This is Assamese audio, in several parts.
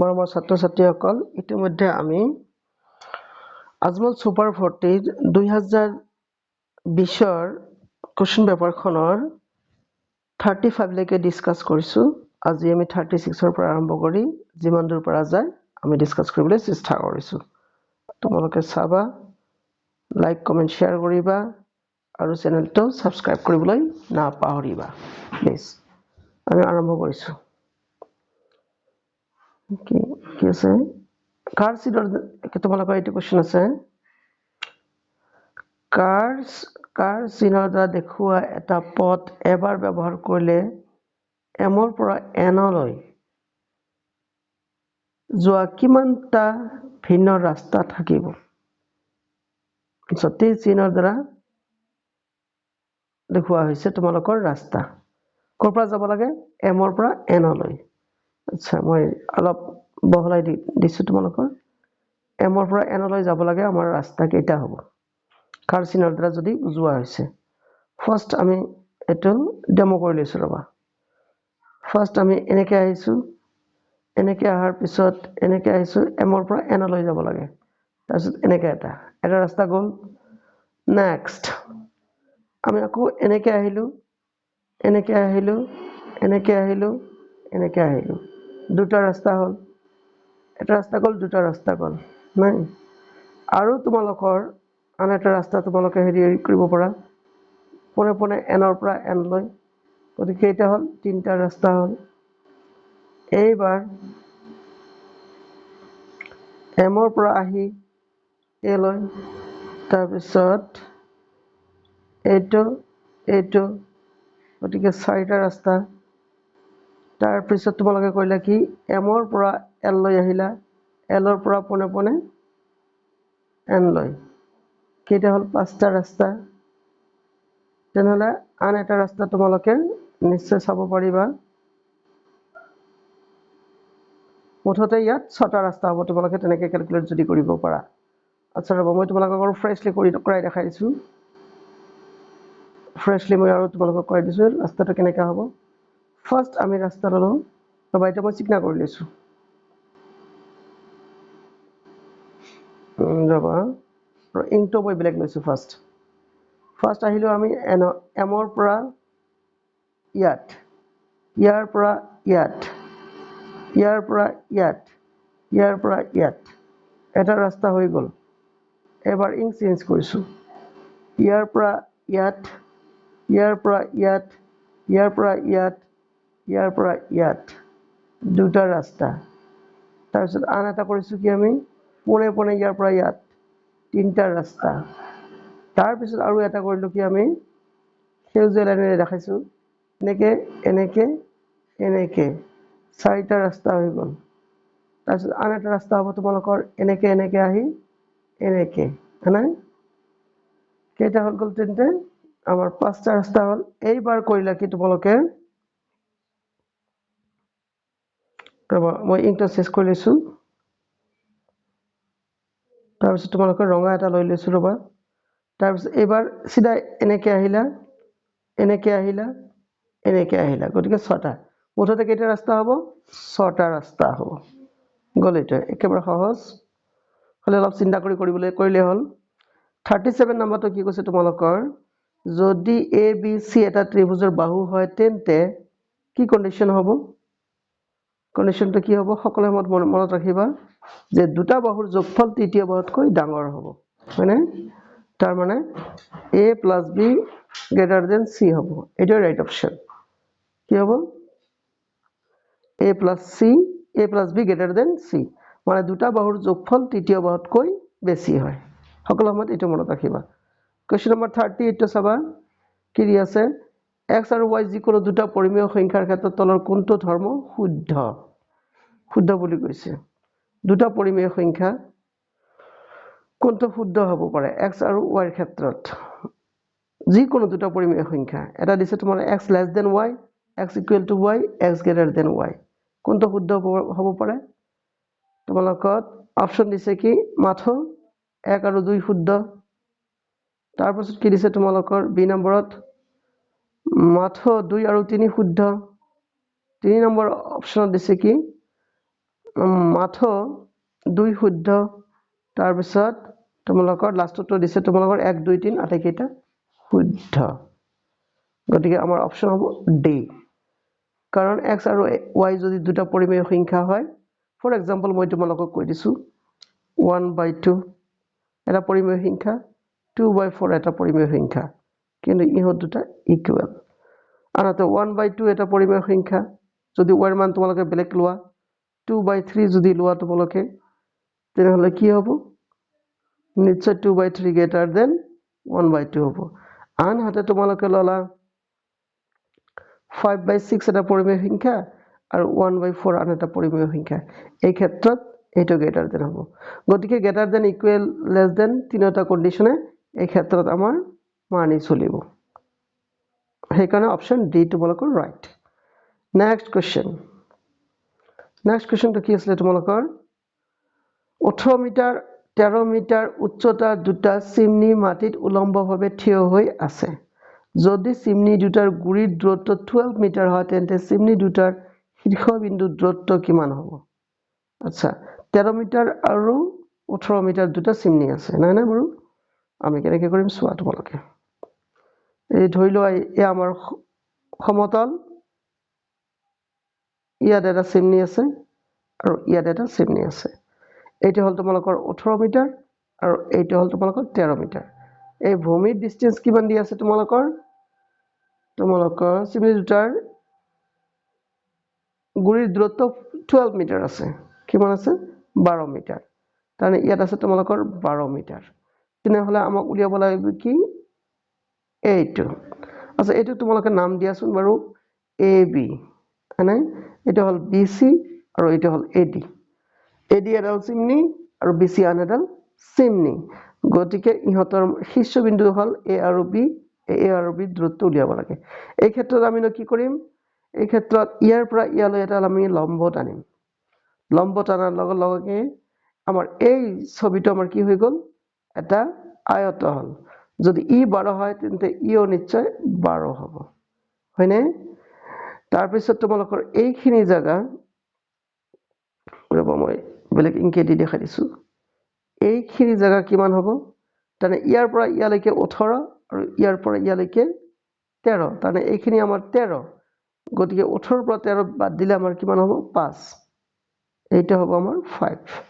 মৰমৰ ছাত্ৰ ছাত্ৰীসকল ইতিমধ্যে আমি আজমল সুপাৰ 40 2020ৰ কোৱেশ্চন পেপাৰখনৰ 35 লৈকে ডিসকাস কৰিছো। আজি আমি 36ৰ পৰা আৰম্ভ কৰি যিমান দূৰ পৰা যায় আমি ডিসকাস কৰিবলৈ চেষ্টা কৰিছো। তোমালোকে চাবা, লাইক কমেন্ট শেয়াৰ কৰিবা আৰু চেনেলটো সাবস্ক্ৰাইব কৰিবলৈ নাপাহৰিবা প্লিজ। আমি আৰম্ভ কৰিছো। কি আছে কাৰ চিনৰ তোমালোকৰ এইটো কোৱেশ্চন আছে, কাৰ চিনৰ দ্বাৰা দেখুওৱা এটা পথ এবাৰ ব্যৱহাৰ কৰিলে এমৰ পৰা এনলৈ যোৱা কিমানটা ভিন্ন ৰাস্তা থাকিব। সত্যি চিনৰ দ্বাৰা দেখুওৱা হৈছে তোমালোকৰ ৰাস্তা কৰ পৰা যাব লাগে, এমৰ পৰা এনলৈ। আচ্ছা, মই অলপ বহলাই দিছো তোমালোকৰ। এমৰ পৰা এনলৈ যাব লাগে আমাৰ ৰাস্তা কেইটা হ'ব কাৰ চিনৰ দ্বাৰা যদি বুজোৱা হৈছে। ফাৰ্স্ট আমি এটো ডেমো কৰি লৈছো ৰবা। ফাৰ্স্ট আমি এনেকৈ আহিছো, এনেকৈ আহাৰ পিছত এনেকৈ আহিছো, এমৰ পৰা এনলৈ যাব লাগে। তাৰপিছত এনেকৈ এটা ৰাস্তা গ'ল। নেক্সট আমি আকৌ এনেকৈ আহিলো, এনেকৈ আহিলো, এনেকৈ আহিলো, এনেকৈ আহিলো। দুটা ৰাস্তা হ'ল, এটা ৰাস্তা গ'ল, দুটা ৰাস্তা গ'ল। নাই আৰু তোমালোকৰ আন এটা ৰাস্তা তোমালোকে হেৰি কৰিব পাৰা, পোনে পোনে এনৰ পৰা এনলৈ। গতিকে এটা হ'ল, তিনিটা ৰাস্তা হ'ল। এইবাৰ এমৰ পৰা আহি এলৈ, তাৰপিছত এইটো, গতিকে চাৰিটা ৰাস্তা। তাৰপিছত তোমালোকে কৰিলা কি, এমৰ পৰা এললৈ আহিলা, এলৰ পৰা পোনে পোনে এনলৈ। কেইটা হ'ল, পাঁচটা ৰাস্তা। তেনেহ'লে আন এটা ৰাস্তা তোমালোকে নিশ্চয় চাব পাৰিবা। মুঠতে ইয়াত ছটা ৰাস্তা হ'ব, তোমালোকে তেনেকৈ কেলকুলেট যদি কৰিব পাৰা। আচ্ছা ৰ'ব, মই তোমালোকক ফ্ৰেছলি কৰাই দেখাই দিছোঁ। ফ্ৰেছলি মই আৰু তোমালোকক কৰাই দিছোঁ ৰাস্তাটো কেনেকৈ হ'ব। ফাৰ্ষ্ট আমি ৰাস্তা ল'লোঁ ৰ'বা, এতিয়া মই চিকনা কৰি লৈছোঁ ৰ'বা, ইংটো মই বেলেগ লৈছোঁ। ফাৰ্ষ্ট আহিলোঁ আমি এমৰ পৰা ইয়াত, ইয়াৰ পৰা ইয়াত, ইয়াৰ পৰা ইয়াত, ইয়াৰ পৰা ইয়াত এটা ৰাস্তা হৈ গ'ল। এবাৰ ইং চেঞ্জ কৰিছোঁ, ইয়াৰ পৰা ইয়াত, ইয়াৰ পৰা ইয়াত, ইয়াৰ পৰা ইয়াত, ইয়াৰ পৰা ইয়াত দুটা ৰাস্তা। তাৰপিছত আন এটা কৰিছোঁ কি, আমি পোনে পোনে ইয়াৰ পৰা ইয়াত তিনিটা ৰাস্তা। তাৰপিছত আৰু এটা কৰিলোঁ কি, আমি সেউজীয়া লাইনেৰে দেখাইছোঁ, এনেকৈ এনেকৈ এনেকৈ চাৰিটা ৰাস্তা হৈ গ'ল। তাৰপিছত আন এটা ৰাস্তা হ'ব তোমালোকৰ এনেকৈ এনেকৈ আহি এনেকৈ, হয়নে? কেইটা হৈ গ'ল, তেন্তে আমাৰ পাঁচটা ৰাস্তা হ'ল। এইবাৰ কৰিলা কি তোমালোকে, ৰ'বা মই ইংটো চেঞ্জ কৰি লৈছোঁ। তাৰপিছত তোমালোকে ৰঙা এটা লৈ লৈছোঁ ৰ'বা। তাৰপিছত এইবাৰ চিধা এনেকৈ আহিলা, এনেকৈ আহিলা, এনেকৈ আহিলা। গতিকে ছটা, মুঠতে কেইটা ৰাস্তা হ'ব, ছটা ৰাস্তা হ'ব। গ'ল, এইটো একেবাৰে সহজ। হ'লে অলপ চিন্তা কৰিলে হ'ল। 37 নম্বৰটো কি কৈছে তোমালোকৰ, যদি এ বি চি এটা ত্ৰিভুজৰ বাহু হয় তেন্তে কি কণ্ডিশ্যন হ'ব। কণ্ডিশ্যনটো কি হ'ব, সকলো সময়ত মনত ৰাখিবা যে দুটা বাহুৰ যোগফল তৃতীয় বাহুতকৈ ডাঙৰ হ'ব, হয়নে? তাৰমানে A plus B greater than C হ'ব। এইটোৱে ৰাইট অপশ্যন। কি হ'ব, A plus B greater than C, মানে দুটা বাহুৰ যোগফল তৃতীয় বাহুতকৈ বেছি হয়। সকলো সময়ত এইটো মনত ৰাখিবা। কুৱেশ্যন নম্বৰ 38টো চাবা, কি দি আছে, এক্স আৰু ৱাই যিকোনো দুটা পৰিমেয় সংখ্যাৰ ক্ষেত্ৰত তলৰ কোনটো ধৰ্ম শুদ্ধ বুলি কৈছে। দুটা পৰিমেয় সংখ্যা কোনটো শুদ্ধ হ'ব পাৰে এক্স আৰু ৱাইৰ ক্ষেত্ৰত। যিকোনো দুটা পৰিমেয় সংখ্যা, এটা দিছে তোমাৰ x less than y, x equal to y, x greater than y, কোনটো শুদ্ধ হ'ব পাৰে। তোমালোকক অপশ্যন দিছে কি, মাথো 1 আৰু 2 শুদ্ধ। তাৰপিছত কি দিছে তোমালোকৰ বি নম্বৰত, মাথো 2 আৰু 3 শুদ্ধ। 3 নম্বৰ অপশ্যনত দিছে কি, মাথো 2 শুদ্ধ তাৰপিছত তোমালোকৰ লাষ্টটো দিছে তোমালোকৰ 1 2 3 আটাইকেইটা শুদ্ধ গতিকে আমাৰ অপচন হ'ব ডি কাৰণ x আৰু y যদি দুটা পৰিমেয় সংখ্যা হয় ফৰ এক্সাম্পল মই তোমালোকক কৈ দিছো 1/2 এটা পৰিমেয় সংখ্যা 2/4 এটা পৰিমেয় সংখ্যা কিন্তু ইহঁত দুটা ইকুৱেল আনহাতে 1/2 এটা পৰিমেয় সংখ্যা যদি y ৰ মান তোমালোকে বেলেগ লোৱা 2/3 যদি লোৱা তোমালোকে তেনেহলে কি হ'ব নিশ্চয় 2/3 greater than 1/2 হ'ব আনহাতে তোমালোকে ললা 5/6 এটা পৰিমেয় সংখ্যা আৰু 1/4 আন এটা পৰিমেয় সংখ্যা এই ক্ষেত্ৰত এইটো গ্ৰেটাৰ দেন হ'ব গতিকে greater than equal less than তিনিটা কন্ডিশনে এই ক্ষেত্ৰত আমাৰ মানি চলিব সেইকাৰণে অপচন ডি তোমালোকৰ ৰাইট নেক্সট কোৱেশ্চনটো কি আছিল তোমালোকৰ 18 মিটাৰ 13 মিটাৰ উচ্চতাৰ দুটা চিমনি মাটিত উলম্বভাৱে থিয় হৈ আছে যদি চিমনি দুটাৰ গুৰিৰ দূৰত্ব 12 মিটাৰ হয় তেন্তে চিমনি দুটাৰ শীৰ্ষবিন্দু দূৰত্ব কিমান হ'ব আচ্ছা 13 মিটাৰ আৰু 18 মিটাৰ দুটা চিমনি আছে নাই নাই বাৰু আমি কেনেকৈ কৰিম চোৱা তোমালোকে এই ধৰি লোৱা এই আমাৰ সমতল ইয়াত এটা চিমনি আছে আৰু ইয়াত এটা চিমনি আছে এইটো হল তোমালোকৰ 18 মিটাৰ আৰু এইটো হল তোমালোকৰ 13 মিটাৰ এই ভূমিৰ ডিসটেন্স কিমান দি আছে তোমালোকৰ চিমনি দুটাৰ গুৰিৰ দূৰত্ব 12 মিটাৰ আছে কিমান আছে 12 মিটাৰ তাৰমানে ইয়াত আছে তোমালোকৰ 12 মিটাৰ তেনেহলে আমাক উলিয়াব লাগিব কি এইটো আচ্ছা এইটো তোমালোকে নাম দিয়াচোন বাৰু এ বি মানে এটা হল বিসি আৰু এটা হল এডি এডি এডাল চিমনি আৰু বিসি আন এডাল চিমনি গতিকে ইহঁতৰ শীৰ্ষবিন্দু হল এ আৰু বি দূৰত্ব উলিয়াব লাগে এই ক্ষেত্ৰত আমি কি কৰিম এই ক্ষেত্ৰত ইয়াৰ পৰা ইয়ালৈ এটা আমি লম্ব টানিম লম্ব টানাৰ লগে লগে আমাৰ এই ছবিটো আমাৰ কি হৈ গল এটা আয়ত হল যদি ই 12 হয় তেন্তে ইও নিশ্চয় 12 হ'ব হয়নে তাৰ পিছত তোমালোকৰ এইখিনি জায়গা ৰব মই বেলেগ ইংকেদি দেখাই দিছো এইখিনি জায়গা কিমান হ'ব তানে ইয়াৰ পৰা ইয়ালৈকে 18 আৰু ইয়াৰ পৰা ইয়ালৈকে 13 তানে এইখিনি আমাৰ 13 গতিকে 18 ৰ পৰা 13 বাদ দিলে আমাৰ কিমান হ'ব 5 এইটো হ'ব আমাৰ 5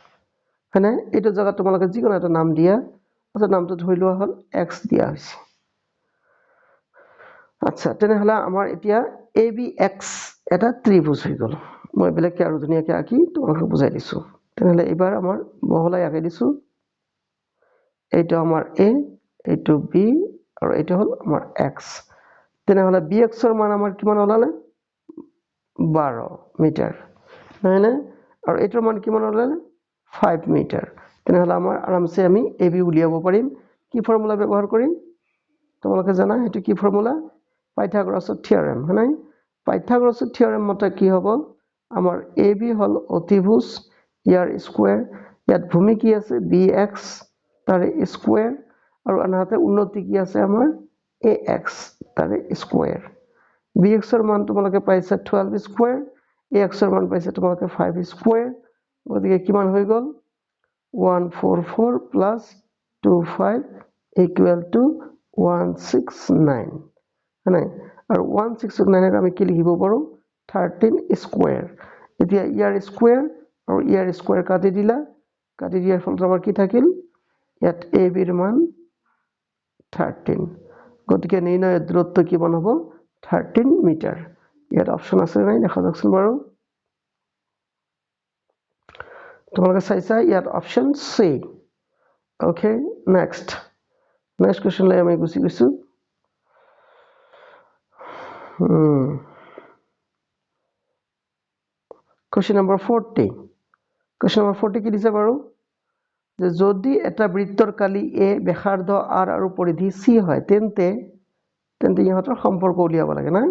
হয়নে এইটো জায়গা তোমালোকে যিকোনো এটা নাম দিয়া আচ্ছা নামটো ধৰি লোৱা হল x দিয়া হৈছে আচ্ছা তেনেহলে আমাৰ এতিয়া ABX এটা ত্ৰিভুজ হৈ গল মই বেলেগকে আৰু ধুনীয়াকে আঁকি তোমালোকক বুজাই দিছো তেনেহলে এবাৰ আমাৰ বহলাই আঁকি দিছো এইটো আমাৰ A এইটো B আৰু এইটো হল আমাৰ X তেনেহলে BX ৰ মান আমাৰ কিমান ওলালে 12 মিটাৰ নহয়নে আৰু এইটোৰ মান কিমান ওলালে 5 মিটাৰ তেনেহলে আমাৰ আৰামছে আমি AB উলিয়াব পাৰিম কি ফৰ্মুলা ব্যৱহাৰ কৰিম তোমালোকে জানা এটো কি ফৰ্মুলা পাইথাগোৰাছৰ থিওৰেম হয়নে পাইথাগোৰাছৰ থিওৰেম মতে কি হ'ব আমাৰ AB হল অতিভুজ ইয়াৰ স্কয়াৰ ইয়াত ভূমি কি আছে BX তাৰে স্কয়াৰ আৰু আনহাতে উন্নতি কি আছে আমাৰ AX তাৰে স্কয়াৰ BX ৰ মান তোমালোকে পাইছা 12 স্কয়াৰ AX ৰ মান পাইছা তোমালোকে 5 স্কয়াৰ গতিকে কিমান হৈ গল 144 plus 25 equal to 169 হয়নে আৰু 169 আমি কি লিখিব পাৰো 13 স্কয়াৰ এতিয়া ইয়াৰ স্কয়াৰ আৰু ইয়াৰ স্কয়াৰ কাটি দিয়াৰ ফলত আমাৰ কি থাকিল ইয়াত AB ৰ মান 13 গতিকে নিৰ্ণয় দূৰত্ব কিমান হ'ব 13 মিটাৰ ইয়াত অপচন আছে নাই দেখা যাওকচোন বাৰু তোমালোকে চাইছা ইয়াত option C okay next question লৈ আমি গুছি গৈছো কোৱেশ্চন নম্বৰ 40 কি দিছে বাৰু যে যদি এটা বৃত্তৰ কালি A ব্যাসাৰ্ধ R আৰু পৰিধি C হয় তেন্তে ইহঁতৰ সম্পৰ্ক উলিয়াব লাগে না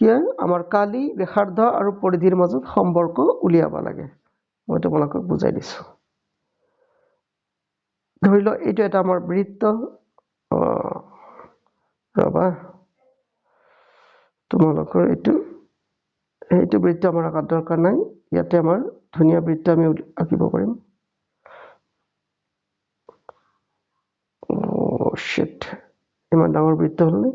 কি আমাৰ কালি ব্যাসাৰ্ধ আৰু পৰিধিৰ মাজত সম্পৰ্ক উলিয়াব লাগে মই তোমালোকক বুজাই দিছো ধৰি লও এইটো এটা আমাৰ বৃত্ত ৰবা তোমালোকৰ এইটো বৃত্ত আমাৰ আকাৰ দৰকাৰ নাই ইয়াতে আমাৰ ধুনীয়া বৃত্ত আমি আঁকিব পাৰিম শিট ইমান ডাঙৰ বৃত্ত হ'লনে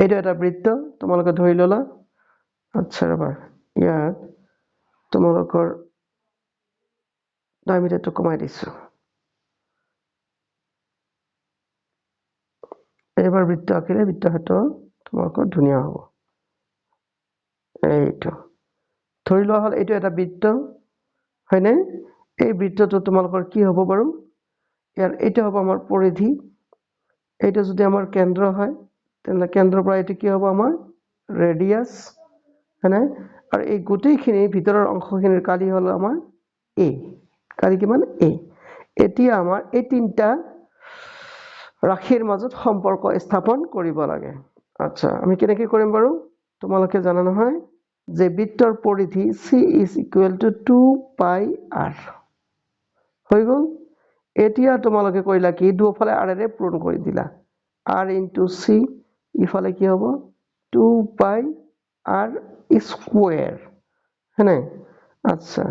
এইটো এটা বৃত্ত তোমালোকে ধৰি ল'লা আচ্ছা ৰবা ইয়াত তোমালোকৰ ডায়মিটাৰটো কমাই দিছো এইবাৰ বৃত্ত আঁকিলে বৃত্তটো তোমালোকৰ ধুনীয়া হ'ব এইটো ধৰি লোৱা হ'ল এইটো এটা বৃত্ত হয়নে এই বৃত্তটো তোমালোকৰ কি হ'ব বাৰু ইয়াৰ এইটো হ'ব আমাৰ পৰিধি এইটো যদি আমাৰ কেন্দ্ৰ হয় তেন্তে কেন্দ্ৰৰ পৰা এইটো কি হ'ব আমাৰ ৰেডিয়াস হয়নে আৰু এই গোটেইখিনি ভিতৰৰ অংশখিনিৰ কালি হ'ল আমাৰ এ কালি কিমান এ এতিয়া আমাৰ এই তিনিটা ৰাশিৰ মাজত সম্পৰ্ক স্থাপন কৰিব লাগে আচ্ছা আমি কেনেকৈ কৰিম বাৰু তোমালোকে জানা নহয় যে বৃত্তৰ পৰিধি c is equal to 2 pi r হৈ গ'ল এতিয়া তোমালোকে কৰিলা কি দুফালে r এৰে পূৰণ কৰি দিলা r into c ইফালে কি হ'ব 2 pi r square হয়নে আচ্ছা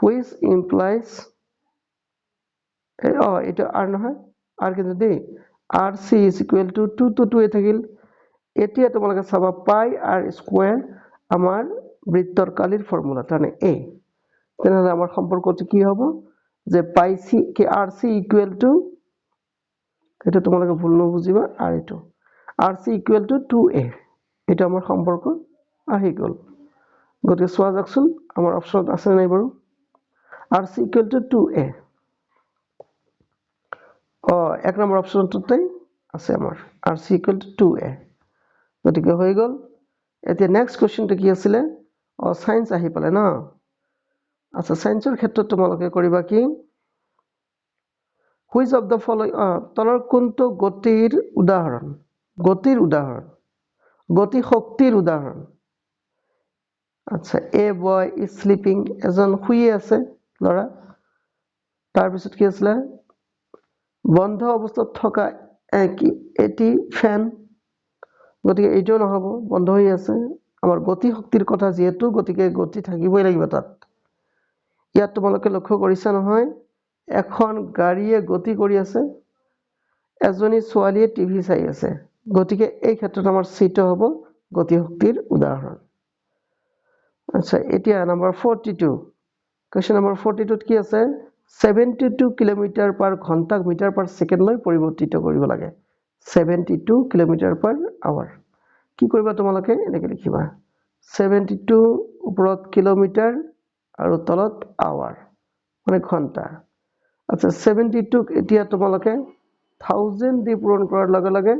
which implies এটা r নহয় r কিন্তু দেই rc is equal to 2 to 2 এ থাকিল এতিয়া তোমালোকে চাবা pi r square আমাৰ বৃত্তৰ কালিৰ ফৰ্মুলা তানে a তেনেহলে আমাৰ সম্পৰ্কটো কি হ'ব যে pi c কি rc equal to এটা তোমালোকে ভুল নবুজিবা আর এটো rc equal to 2a এটা আমাৰ সম্পৰ্ক আহি গ'ল গতিকে চোৱা যাকচোন আমাৰ অপচনত আছে নাই বাৰু rc equal to 2a এক নম্বৰ অপচনটোতে আছে আমাৰ rc equal to 2a গতিকে হৈ গ'ল এতিয়া নেক্সট কোৱেশ্চনটো কি আছিল সাইন্স আহি পালে না আচ্ছা সাইন্সৰ ক্ষেত্ৰত তোমালোকে কৰিবা কি which of the following তলৰ কোনটো গতিৰ উদাহৰণ গতি শক্তিৰ উদাহৰণ আচ্ছা এ বয় ইজ স্লিপিং এজন শুই আছে লৰা তাৰ পিছত কি আছিল বন্ধ অৱস্থাত থকা এটি ফ্যান গতিকে এইটো নহব বন্ধ হৈ আছে আমাৰ গতি শক্তিৰ কথা যেহেতু গতিকে গতি থাকিবই লাগিব তাত ইয়াত তোমালোকে লক্ষ্য কৰিছা নহয় এখন গাড়ীয়ে গতি কৰি আছে এজনী ছোৱালীয়ে টিভি চাই আছে গতিকে এই ক্ষেত্ৰত আমাৰ সিটো হ'ব গতি শক্তিৰ উদাহৰণ আচ্ছা এতিয়া নম্বৰ 42 কোৱেশ্চন নম্বৰ 42 কি আছে 72 কিলোমিটাৰ পাৰ ঘণ্টাক মিটাৰ পাৰ সেকেন্ড লৈ পৰিৱৰ্তিত কৰিব লাগে 72 কিলোমিটাৰ পাৰ আৱাৰ কি কৰিবা তোমালোকে এনেকৈ লিখিবা 72 ওপৰত কিলোমিটাৰ আৰু তলত আৱাৰ মানে ঘণ্টা আচ্ছা 72 এতিয়া তোমালোকে 1000 দি পূৰণ কৰাৰ লগে লগে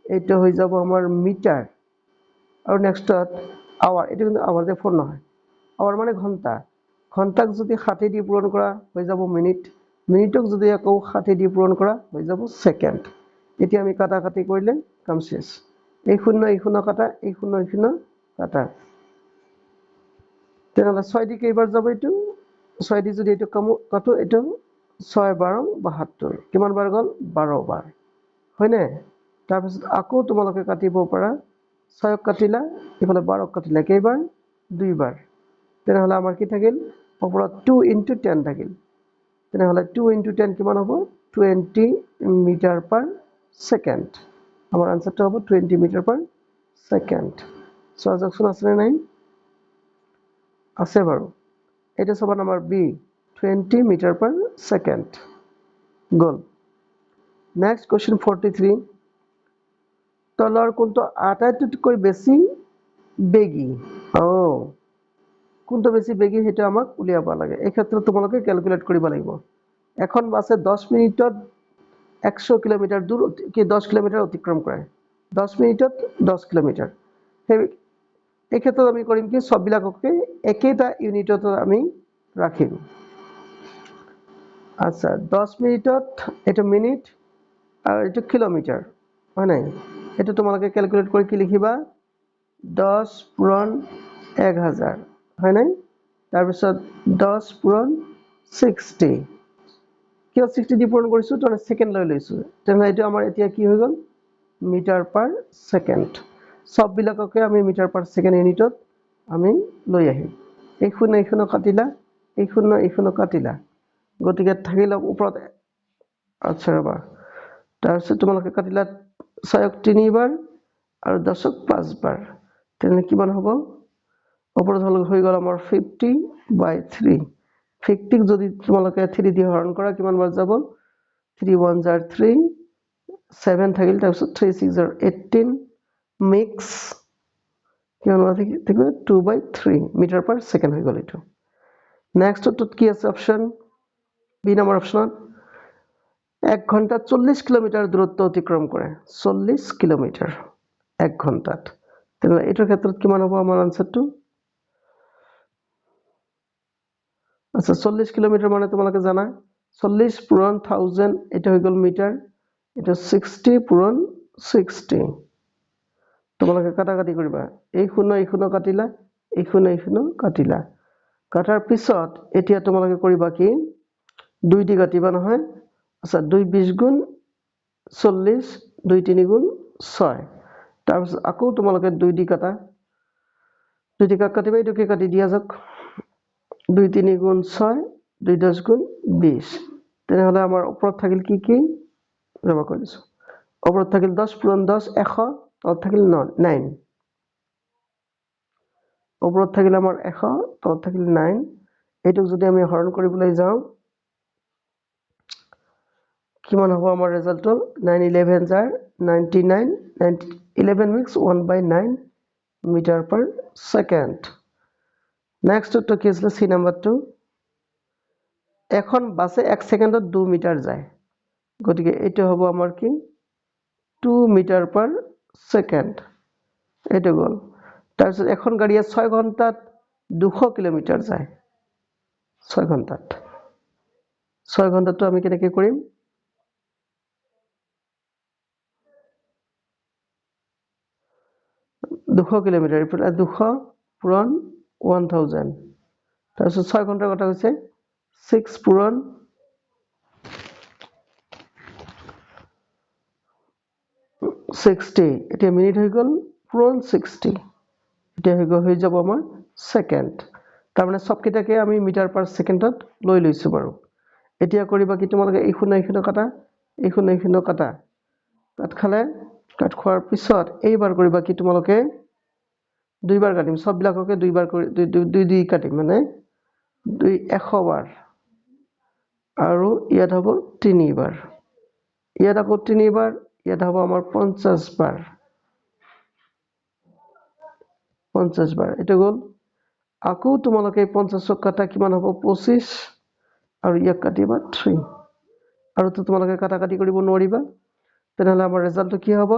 এটা হৈ যাব আমাৰ মিটাৰ আৰু নেক্সটত আৱাৰ এটা কিন্তু আৱাৰ দে ফোন নহয় আৱাৰ মানে ঘণ্টা ঘণ্টাক যদি 60 দি পূৰণ কৰা হৈ যাব মিনিট মিনিটক যদি আকৌ 60 দি পূৰণ কৰা হৈ যাব সেকেন্ড এতিয়া আমি কাটা কাটি কৰিলে কাম শেষ এই শূন্য কাটা এই শূন্য কাটা তেনেহলে 6 দি কেইবাৰ যাব এইটো 6 দি যদি এইটো কাটো এইটো 6 12 72 কিমান বাৰ গল 12 বাৰ হয়নে তাৰ পিছত আকৌ তোমালোকে কাটিব পাৰা 6ক কাটিলা ইফালে 12ক কাটিলা কেইবাৰ দুইবাৰ তেনেহলে আমাৰ কি থাকিল ওপৰত 2 * 10 থাকিল তেনেহলে 2 * 10 কিমান হ'ব 20 মিটাৰ পাৰ সেকেন্ড আমাৰ আনসাৰটা হ'ব 20 মিটাৰ পাৰ সেকেন্ড সো যাকচোন আছে নাই আছে বাৰু এটা সমান আমাৰ বি 20 মিটাৰ পাৰ সেকেন্ড গল নেক্সট কোৱেশ্চন 43 তলৰ কোনটো আটাইতকৈ বেছি বেগী কোনটো বেছি বেগী হেতু আমাক উলিয়াব লাগে এই ক্ষেত্ৰত তোমালোকে ক্যালকুলেট কৰিব লাগিব এখন বাসে 10 মিনিটত 100 কিলোমিটাৰ দূৰ কি 10 কিলোমিটাৰ অতিক্ৰম কৰে 10 মিনিটত 10 কিলোমিটাৰ এই ক্ষেত্ৰত আমি কৰিম কি সববিলাককে একেটা ইউনিটত আমি ৰাখিম আচ্ছা 10 মিনিটত এটা মিনিট আৰু এটা কিলোমিটাৰ হয় নাই এটা তোমালোকে ক্যালকুলেট কৰি কি লিখিবা 10 পূৰণ 1000 হয় নাই তাৰ পিছত 10 পূৰণ 60 কিয় 60 দি পূৰণ কৰিছো তো সেকেন্ড লৈ লৈছো তেনে এটা আমাৰ এতিয়া কি হৈ গল মিটাৰ পাৰ সেকেন্ড সববিলাককে আমি মিটাৰ পাৰ সেকেন্ড ইউনিটত আমি লৈ আহিম এই শূন্য কাটিলা এই শূন্য কাটিলা গতিকে থাকিল ওপৰত আচ্ছা ৰবা তাৰপিছত তোমালোকে কাটিলা 6ক 3বাৰ আৰু 10ক 5বাৰ তেনে কিমান হ'ব ওপৰত হৈ গ'ল আমাৰ 50/3 50ক যদি তোমালোকে 3 দি হৰণ কৰা কিমান বাৰ যাব 3 1s are 3 7 থাকিল তাৰপিছত 3 6s are 18 মিক্স কিমান বাৰ থাকিব 2/3 মিটাৰ পাৰ ছেকেণ্ড হৈ গ'ল এইটো নেক্সটটোত কি আছে অপশ্যন বি নম্বৰ অপশ্যনত 1 ঘণ্টাত 40 কিলোমিটাৰ দূৰত্ব অতিক্ৰম কৰে 40 কিলোমিটাৰ 1 ঘণ্টাত তেনে এইটোৰ ক্ষেত্ৰত কিমান হ'ব আমাৰ আনসাৰটো আচ্ছা 40 কিলোমিটাৰ মানে তোমালোকে জানা 40 পূৰণ 1000 এটা হৈ গ'ল মিটাৰ এটা 60 পূৰণ 60 তোমালোকে কাটাকাটি কৰিবা এই শূন্য কাটিলা এই শূন্য কাটিলা কাটাৰ পিছত এতিয়া তোমালোকে কৰিবা কি 2 দি কাটিবা নহয় আচ্ছা 2 20 গুণ 40 2 3 গুণ 6 তাৰপিছত আকৌ তোমালোকে 2 দি কাটা 2 দি কাটিবা এইটোকে কাটি দিয়া যাওক 2 3 গুণ 6 2 10 গুণ 20 তেনেহলে আমাৰ ওপৰত থাকিল কি ৰবা কৰিছো ওপৰত থাকিল 10 পূৰণ 10 100 তলত থাকিল 9 ওপৰত থাকিল আমাৰ 100 তলত থাকিল 9 এইটোক যদি আমি হৰণ কৰিবলৈ যাওঁ কিমান হ'ব আমাৰ ৰিজাল্টটো 9 11s are 99 11 mix 1/9 metre per second নেক্সটটো কি আছিল সি নাম্বাৰটো এখন বাসে 1 সেকেন্ডত 2 মিটাৰ যায় গতিকে এইটো হ'ব আমাৰ কি 2 মিটাৰ পাৰ ছেকেণ্ড এইটো গ'ল তাৰপিছত এখন গাড়ীয়ে 6 ঘণ্টাত 200 কিলোমিটাৰ যায় 6 ঘণ্টাত 6 ঘণ্টাটো আমি কেনেকৈ কৰিম 200 কিলোমিটাৰ ইফালে 200 পূৰণ 1000 তাৰপিছত 6 ঘণ্টাৰ কথা কৈছে 6 পূৰণ 60 এতিয়া মিনিট হৈ গ'ল পূৰণ 60 এতিয়া হৈ যাব আমাৰ ছেকেণ্ড তাৰমানে সবকেইটাকে আমি মিটাৰ পাৰ ছেকেণ্ডত লৈ লৈছো বাৰু এতিয়া কৰিবা কি তোমালোকে এই শূন্য কাটা এই শূন্য কাটা কাট খালে কাট খোৱাৰ পিছত এইবাৰ কৰিবা কি তোমালোকে দুইবাৰ কাটিম সববিলাককে দুইবাৰ কৰি দুই কাটিম মানে 100 বাৰ আৰু ইয়াত হ'ব 3 বাৰ ইয়াত আকৌ 3 বাৰ ইয়াত হ'ব আমাৰ 50 বাৰ 50 বাৰ এটা গ'ল আকৌ তোমালোকে 50ক কাটা কিমান হ'ব 25 আৰু ইয়াক কাটিবা 3 আৰু তো তোমালোকে কাটাকাটি কৰিব নোৱাৰিবা তেনেহলে আমাৰ ৰিজাল্টটো কি হ'ব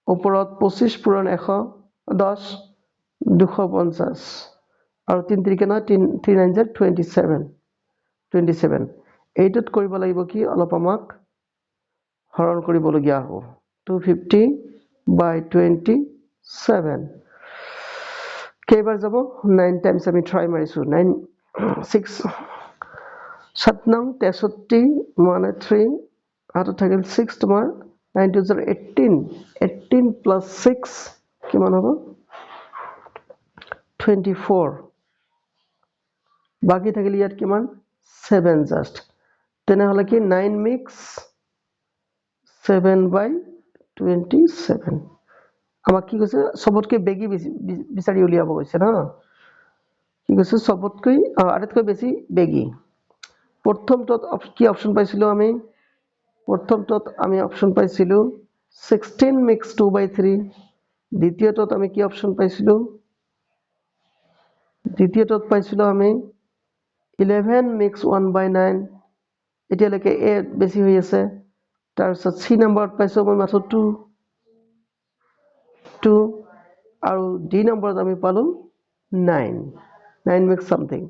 ওপৰত 25 পূৰণ 100 10 250 আৰু 3 3 কেনা 3 9 27 এইটোত কৰিব লাগিব কি অলপ আমাক হৰণ কৰিবলগীয়া হ'ব 250/27 কেইবাৰ যাব 9 টাইমছ আমি ট্ৰাই মাৰিছো 9 6 7 9 63 1 3 হাতত থাকিল 6 তোমাৰ 9 2 18 18 প্লাস 6 কিমান হ'ব 24 বাকি থাকিল ইয়াত কিমান 7 জাস্ট তেনেহলে কি 9 মিক্স 7/27 আমাক কি কৈছে সবতকৈ বেগি বিচাৰি উলিয়াব কৈছে না কি কৈছে সবতকৈ আটাইতকৈ বেছি বেগি প্ৰথমটোত কি অপচন পাইছিলো আমি প্ৰথমটোত আমি অপচন পাইছিলো 16 মিক্স 2/3 দ্বিতীয়টোত আমি কি অপচন পাইছিলো দ্বিতীয়টোত পাইছিলো আমি 11 মিক্স 1/9 এতিয়ালৈকে এ বেছি হৈ আছে তাৰপিছত সি নম্বৰত পাইছো মই মাত্ৰ 2 আৰু ডি নম্বৰত আমি পালো 9 মিক্স সামথিং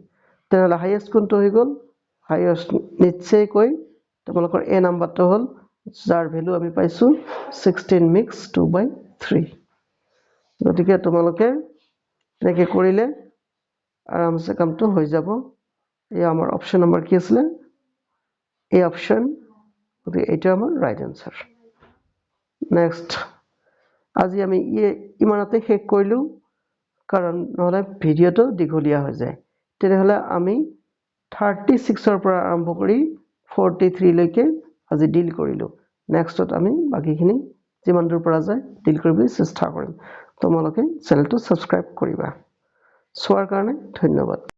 তেনেহলে হাইয়েষ্ট কোনটো হৈ গ'ল হাইয়েষ্ট নিশ্চয়কৈ তোমালোকৰ এ নাম্বাৰটো হ'ল যাৰ ভ্যালু আমি পাইছো 16 মিক্স 2/3 গতিকে তোমালোকে এনেকৈ কৰিলে আৰামসে কামটো হৈ যাব এই আমাৰ অপশন নাম্বাৰ কি আছিল এই অপশন গতিকে এটা আমাৰ ৰাইট আনসাৰ নেক্সট আজি আমি ইমানতে শেষ কৰিলো কাৰণ নহ'লে ভিডিঅ'টো দীঘলীয়া হৈ যায় তেনেহ'লে আমি 36 পৰা আৰম্ভ কৰি 43 লৈকে আজি ডিল কৰিলোঁ নেক্সটত আমি বাকিখিনি যিমান দূৰ পৰা যায় ডিল কৰিবলৈ চেষ্টা কৰিম তোমালোকে চেনেলটো ছাবস্ক্ৰাইব কৰিবা চোৱাৰ কাৰণে ধন্যবাদ